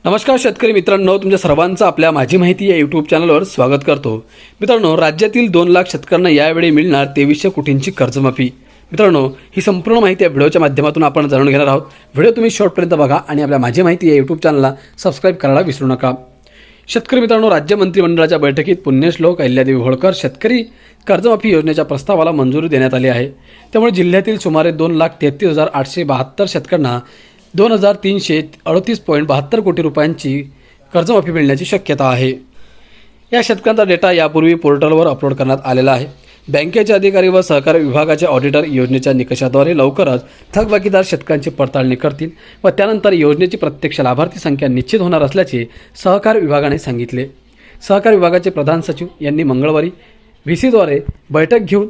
नमस्कार शेतकरी मित्रांनो, तुमच्या सर्वांचं आपल्या माझी माहिती या यूट्यूब चॅनलवर स्वागत करतो। मित्रांनो, राज्यातील 2 लाख शेतकऱ्यांना यावेळी मिळणार 2300 कोटींची कर्जमाफी। मित्रांनो, ही संपूर्ण माहिती या व्हिडिओच्या माध्यमातून आपण जाणून घेणार आहोत। व्हिडिओ तुम्ही शेवटपर्यंत बघा आणि आपल्या माझी माहिती या यूट्यूब चॅनलला सबस्क्राइब करायला विसरू नका। शेतकरी मित्रांनो, राज्य मंत्रिमंडळाच्या बैठकीत पुण्यश्लोक अहिल्यादेवी होळकर शेतकरी कर्जमाफी योजनेच्या प्रस्तावाला मंजुरी देण्यात आली आहे। त्यामुळे जिल्ह्यातील सुमारे 2,33,872 शेतकऱ्यांना 2,338.72 कोटी रुपयांची कर्जमाफी मिळण्याची शक्यता आहे। या शेतकऱ्यांचा डेटा यापूर्वी पोर्टलवर अपलोड करण्यात आलेला आहे। बँकेचे अधिकारी व सहकार विभागाचे ऑडिटर योजनेच्या निकषाद्वारे लवकरच थकबाकीदार शेतकऱ्यांची पडताळणी करतील व त्यानंतर योजनेची प्रत्यक्ष लाभार्थी संख्या निश्चित होणार असल्याचे सहकार विभागाने सांगितले। सहकार विभागाचे प्रधान सचिव यांनी मंगळवारी व्हीसीद्वारे बैठक घेऊन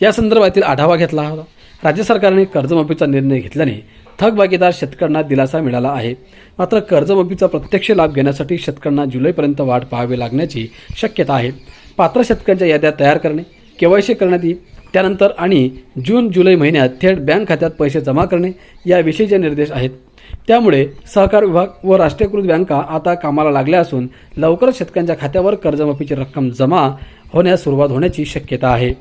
या संदर्भातील आढावा घेतला होता। राज्य सरकारने कर्जमाफीचा निर्णय घेतल्याने थकबाकीदार शेतकऱ्यांना दिलासा मिळाला आहे। मात्र कर्जमाफीचा प्रत्यक्ष लाभ घेण्यासाठी शेतकऱ्यांना जुलैपर्यंत वाट पाहावी लागण्याची शक्यता आहे। पात्र शेतकऱ्यांच्या याद्या तयार करणे, केवायसी करण्यात येईल, त्यानंतर आणि जून-जुलै महिन्यात थेट बँक खात्यात पैसे जमा करणे याविषयीचे निर्देश आहेत। त्यामुळे सहकार विभाग व राष्ट्रीयकृत बँका आता कामाला लागल्या असून लवकरच शेतकऱ्यांच्या खात्यावर कर्जमाफीची रक्कम जमा होण्यास सुरुवात होण्याची शक्यता आहे।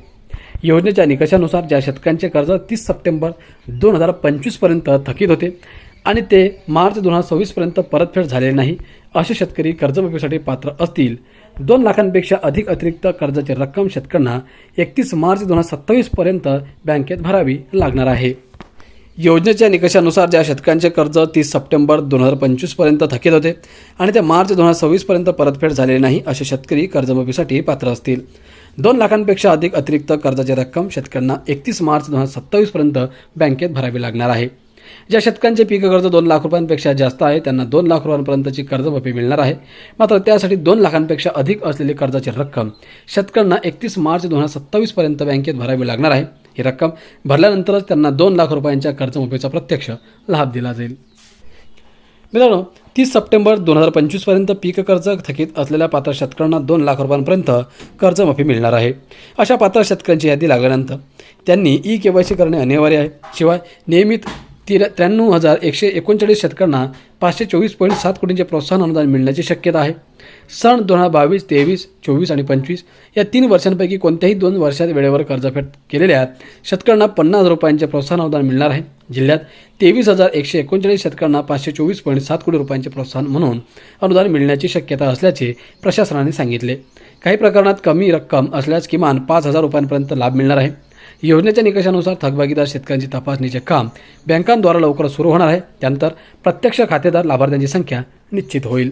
योजनेच्या निकषानुसार ज्या शेतकऱ्यांचे कर्ज 30 सप्टेंबर 2025 पर्यंत थकीत होते आणि ते मार्च 2026 पर्यंत परतफेड झालेले नाही, असे शेतकरी कर्जमाफीसाठी पात्र असतील। 2 लाखांपेक्षा अधिक अतिरिक्त कर्जाची रक्कम शेतकऱ्यांना 31 मार्च 2027 पर्यंत बँकेत भरावी लागणार आहे। योजनेच्या निकषानुसार ज्या शेतकऱ्यांचे कर्ज 30 सप्टेंबर 2025 पर्यंत थकीत होते आणि ते मार्च 2026 पर्यंत परतफेड झालेले नाही, असे शेतकरी कर्जमाफीसाठी पात्र असतील। 2 लाखांपेक्षा अधिक अतिरिक्त कर्जाची रक्कम शेतकऱ्यांना 31 मार्च 2027 पर्यंत बँकेत भरावी लागणार आहे। ज्या शेतकऱ्यांचे पीक कर्ज 2 लाख रुपयांपेक्षा जास्त आहे त्यांना 2 लाख रुपयांपर्यंतची कर्जमाफी मिळणार आहे। मात्र त्यासाठी 2 लाखांपेक्षा अधिक असलेली कर्जाची रक्कम शेतकऱ्यांना 31 मार्च 2027 पर्यंत बँकेत भरावी लागणार आहे। ही रक्कम भरल्यानंतरच त्यांना 2 लाख रुपयांच्या कर्जमाफीचा प्रत्यक्ष लाभ दिला जाईल। मित्रांनो, 30 सप्टेंबर 2025 पर्यंत पीक कर्ज थकीत असलेल्या पात्र शेतकऱ्यांना 2 लाख रुपयांपर्यंत कर्जमाफी मिळणार आहे। अशा पात्र शेतकऱ्यांची यादी लागल्यानंतर त्यांनी केवायसी करणे अनिवार्य आहे। शिवाय नियमित 93,139 शेतकऱ्यांना 524.7 कोटींचे प्रोत्साहन अनुदान मिळण्याची शक्यता आहे। सन 2022, 23, 24 आणि 25 या 3 वर्षांपैकी कोणत्याही 2 वर्षात वेळेवर कर्जफेड केलेल्या शेतकऱ्यांना 50,000 रुपयांचे प्रोत्साहन अनुदान मिळणार आहे। जिल्ह्यात 23,139 शेतकऱ्यांना 524.7 कोटी रुपयांचे प्रोत्साहन म्हणून अनुदान मिळण्याची शक्यता असल्याचे प्रशासनाने सांगितले। काही प्रकरणात कमी रक्कम असल्यास किमान 5,000 रुपयांपर्यंत लाभ मिळणार आहे। योजनेच्या निकषानुसार थकबाकीदार शेतकऱ्यांची तपासणीचे काम बँकांद्वारा लवकर सुरू होणार आहे। त्यानंतर प्रत्यक्ष खातेदार लाभार्थ्यांची संख्या निश्चित होईल।